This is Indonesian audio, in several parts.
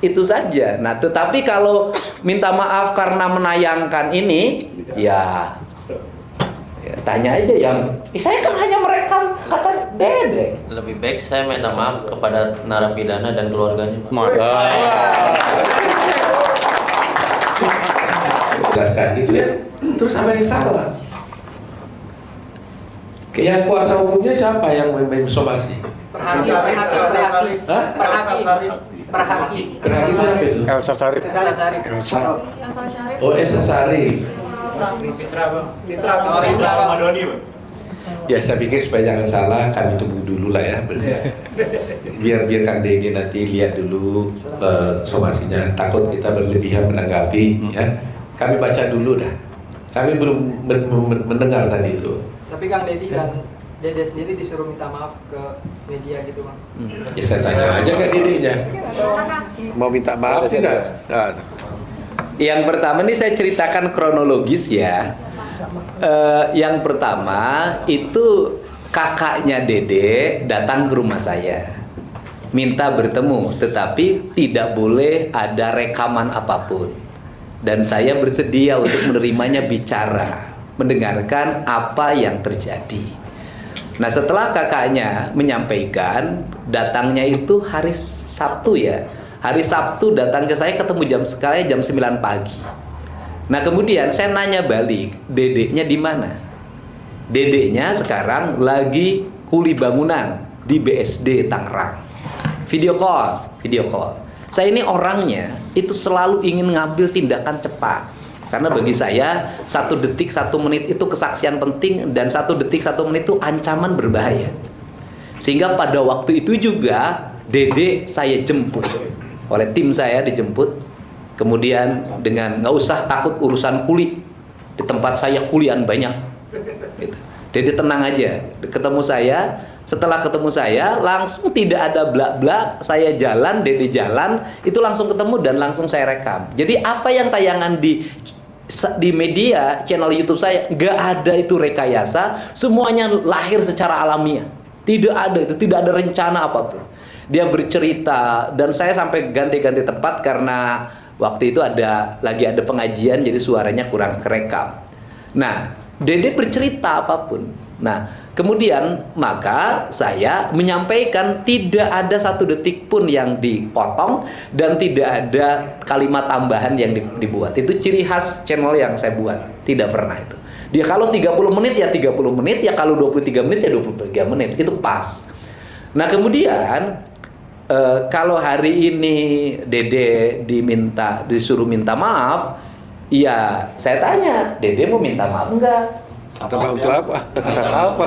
itu saja. Nah, tetapi kalau minta maaf karena menayangkan ini, ya tanya aja yang saya kan hanya merekam kata Dede. Lebih baik saya minta maaf kepada narapidana dan keluarganya. Jelaskan itu ya. Terus apa yang salah? Yang kuasa hukumnya siapa yang mensomasi? Perhaki itu apa itu? Elsa Sarif. Oh, Elsa Sarif. Mitra Madoni, Pak. Ya, saya pikir supaya jangan salah, kami tunggu dulu lah ya. Biar Kang DG nanti lihat dulu somasinya. Takut kita berlebihan menanggapi ya. Kami baca dulu dah. Kami belum mendengar tadi itu. Tapi Kang Dedi dan Dede sendiri disuruh minta maaf ke media gitu, Bang. Ya saya tanya aja ke Dedenya. Mau minta maaf sih nggak? Nah. Yang pertama nih saya ceritakan kronologis ya. Yang pertama itu kakaknya Dede datang ke rumah saya, minta bertemu, tetapi tidak boleh ada rekaman apapun. Dan saya bersedia untuk menerimanya bicara, mendengarkan apa yang terjadi. Nah, setelah kakaknya menyampaikan, datangnya itu hari Sabtu ya. Hari Sabtu datang ke saya, ketemu jam 9 pagi. Nah, kemudian saya nanya balik, dedeknya di mana? Dedeknya sekarang lagi kuli bangunan di BSD Tangerang. Video call. Saya ini orangnya itu selalu ingin ngambil tindakan cepat. Karena bagi saya 1 detik 1 menit itu kesaksian penting, dan 1 detik 1 menit itu ancaman berbahaya. Sehingga pada waktu itu juga Dede saya jemput oleh tim saya, dijemput. Kemudian dengan nggak usah takut urusan kuli, di tempat saya kulian banyak gitu. Dede tenang aja, ketemu saya. Setelah ketemu saya langsung tidak ada blak-blak, saya jalan, Dede jalan, itu langsung ketemu dan langsung saya rekam. Jadi apa yang tayangan di media channel YouTube saya, nggak ada itu rekayasa, semuanya lahir secara alamiah. Tidak ada itu, tidak ada rencana apapun. Dia bercerita, dan saya sampai ganti-ganti tempat karena waktu itu lagi ada pengajian, jadi suaranya kurang kerekam. Nah, Dede bercerita apapun. Nah, kemudian maka saya menyampaikan, tidak ada 1 detik pun yang dipotong dan tidak ada kalimat tambahan yang dibuat. Itu ciri khas channel yang saya buat, tidak pernah itu. Dia kalau 30 menit ya 30 menit, ya kalau 23 menit ya 23 menit, itu pas. Nah, kemudian kalau hari ini Dede disuruh minta maaf, ya saya tanya, Dede mau minta maaf enggak? Minta maaf untuk apa? Atas apa?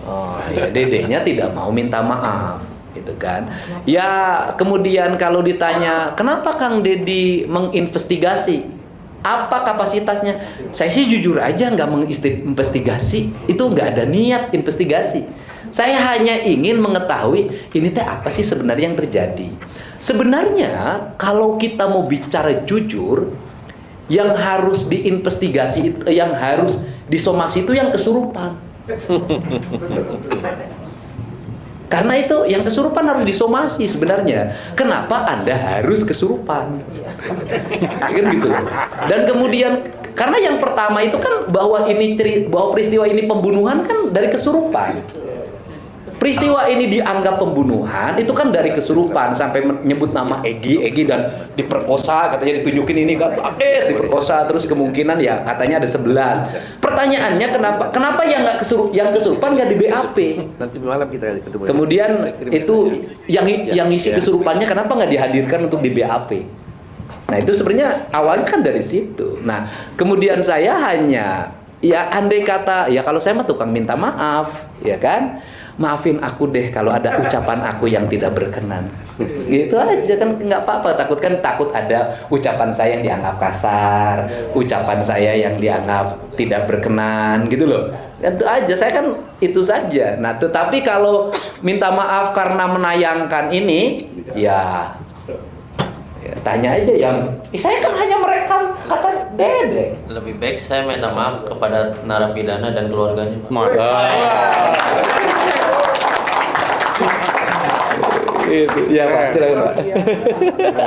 Oh, ya Dedenya tidak mau minta maaf, gitu kan? Ya kemudian kalau ditanya, kenapa Kang Dedi menginvestigasi? Apa kapasitasnya? Saya sih jujur aja nggak menginvestigasi, itu nggak ada niat investigasi. Saya hanya ingin mengetahui ini teh apa sih sebenarnya yang terjadi. Sebenarnya kalau kita mau bicara jujur, yang harus diinvestigasi, yang harus disomasi itu yang kesurupan. Karena itu yang kesurupan harus disomasi sebenarnya. Kenapa Anda harus kesurupan? Kan gitu. Dan kemudian karena yang pertama itu kan bahwa peristiwa ini pembunuhan kan dari kesurupan. Peristiwa ini dianggap pembunuhan itu kan dari kesurupan, sampai menyebut nama Egi dan diperkosa, katanya ditunjukin ini kan diperkosa, terus kemungkinan ya katanya ada 11. Pertanyaannya kenapa yang kesurupan nggak di BAP? Nanti malam kita ketemu. Kemudian itu yang isi kesurupannya kenapa nggak dihadirkan untuk di BAP? Nah, itu sebenarnya awalnya kan dari situ. Nah, kemudian saya hanya ya andai kata ya kalau saya mah tukang minta maaf, ya kan? Maafin aku deh kalau ada ucapan aku yang tidak berkenan. Gitu aja kan, nggak apa-apa. Takut ada ucapan saya yang dianggap kasar, ucapan saya yang dianggap tidak berkenan gitu loh. Itu aja, saya kan itu saja. Nah, tetapi kalau minta maaf karena menayangkan ini, ya tanya aja yang saya kan hanya merekam kata Dede. Lebih baik saya minta maaf kepada narapidana dan keluarganya. Itu. Ya Pak, silakan Pak.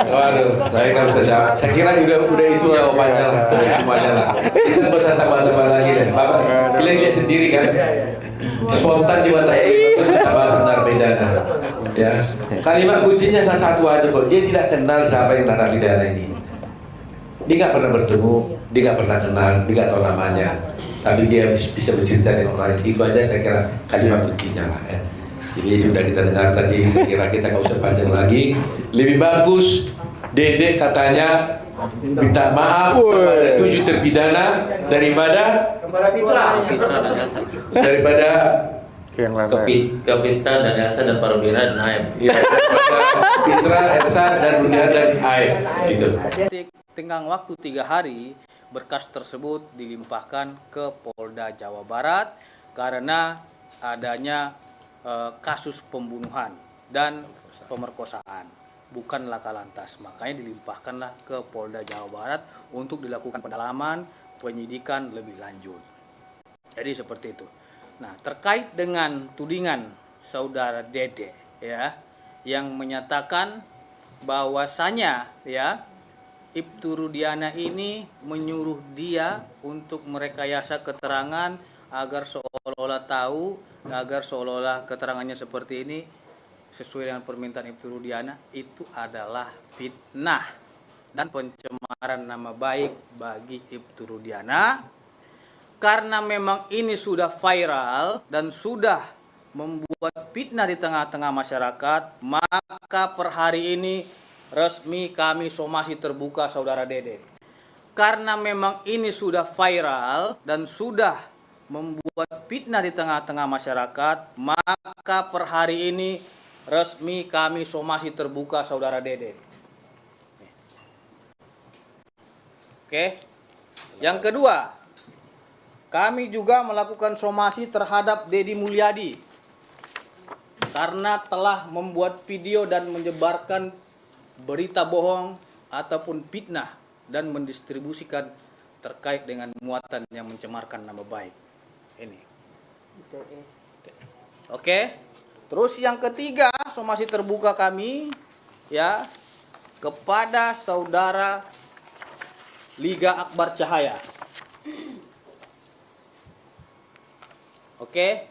Waduh, saya nggak bisa jawab. Saya kira udah itu jawabannya lah, semuanya lah. Kita nggak usah tambah-tambah lagi deh. Bapak, kalian lihat sendiri kan. Spontan juga itu tambah narapidana. Ya, kalimat kuncinya salah satu aja kok. Dia tidak kenal siapa yang narapidana ini. Dia nggak pernah bertemu, dia nggak pernah kenal, dia nggak tahu namanya. Tapi dia bisa bercerita dengan orang itu aja. Saya kira kalimat kuncinya lah. Ya. Jadi sudah kita dengar tadi, saya kira kita nggak usah panjang lagi. Lebih bagus, Dede katanya minta maaf kepada 7 terpidana daripada daripada Kapitra dan Elsa dan Parubira dan Aib. ya, daripada Fitra, Elsa dan Rudia dan Aib. Gitu. Tenggang waktu 3 hari, berkas tersebut dilimpahkan ke Polda Jawa Barat karena adanya kasus pembunuhan dan pemerkosaan, bukan laka lantas. Makanya dilimpahkanlah ke Polda Jawa Barat untuk dilakukan pendalaman, penyidikan lebih lanjut. Jadi seperti itu. Nah, terkait dengan tudingan saudara Dede ya, yang menyatakan bahwasanya ya Ibtu Rudiana ini menyuruh dia untuk merekayasa keterangan agar seolah-olah tahu, agar seolah-olah keterangannya seperti ini sesuai dengan permintaan Ibtu Rudiana, itu adalah fitnah dan pencemaran nama baik bagi Ibtu Rudiana. Karena memang ini sudah viral dan sudah membuat fitnah di tengah-tengah masyarakat, maka per hari ini resmi kami somasi terbuka saudara Dede. Karena memang ini sudah viral dan sudah membuat fitnah di tengah-tengah masyarakat, maka per hari ini resmi kami somasi terbuka saudara Dede. Oke. Yang kedua, kami juga melakukan somasi terhadap Deddy Mulyadi karena telah membuat video dan menyebarkan berita bohong ataupun fitnah dan mendistribusikan terkait dengan muatan yang mencemarkan nama baik. Ini. Oke. Terus yang ketiga, somasi terbuka kami ya kepada saudara Liga Akbar Cahaya. Oke.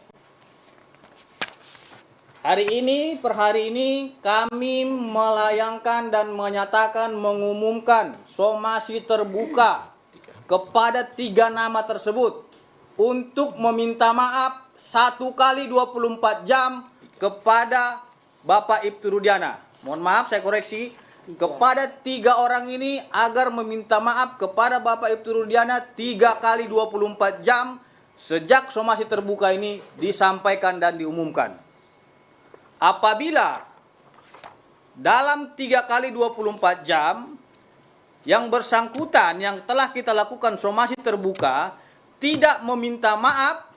Per hari ini kami melayangkan dan menyatakan mengumumkan somasi terbuka kepada 3 nama tersebut untuk meminta maaf 1 kali 24 jam kepada Bapak Ibtu Rudiana. Mohon maaf saya koreksi, kepada 3 orang ini agar meminta maaf kepada Bapak Ibtu Rudiana 3 kali 24 jam sejak somasi terbuka ini disampaikan dan diumumkan. Apabila dalam 3 kali 24 jam yang bersangkutan yang telah kita lakukan somasi terbuka tidak meminta maaf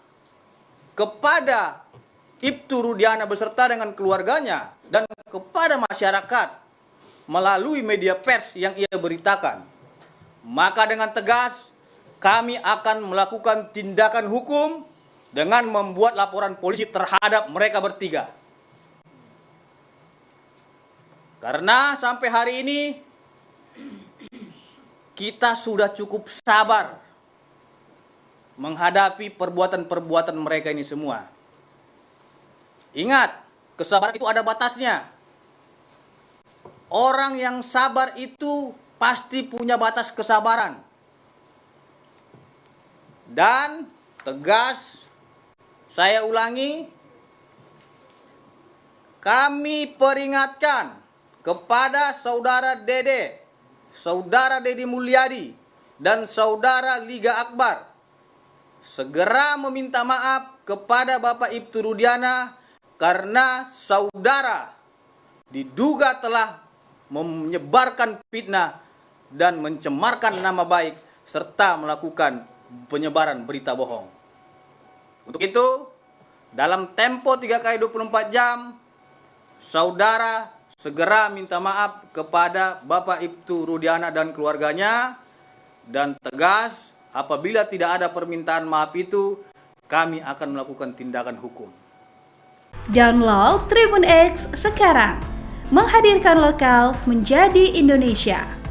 kepada Ibtu Rudiana beserta dengan keluarganya dan kepada masyarakat melalui media pers yang ia beritakan, maka dengan tegas kami akan melakukan tindakan hukum dengan membuat laporan polisi terhadap mereka bertiga. Karena sampai hari ini kita sudah cukup sabar menghadapi perbuatan-perbuatan mereka ini semua. Ingat, kesabaran itu ada batasnya. Orang yang sabar itu pasti punya batas kesabaran. Dan tegas, saya ulangi, kami peringatkan kepada saudara Dede, saudara Deddy Mulyadi, dan saudara Liga Akbar segera meminta maaf kepada Bapak Ibtu Rudiana karena saudara diduga telah menyebarkan fitnah dan mencemarkan nama baik serta melakukan penyebaran berita bohong. Untuk itu, dalam tempo 3 kali 24 jam, saudara segera minta maaf kepada Bapak Ibtu Rudiana dan keluarganya, dan tegas apabila tidak ada permintaan maaf itu, kami akan melakukan tindakan hukum. Download Tribun X sekarang, menghadirkan lokal menjadi Indonesia.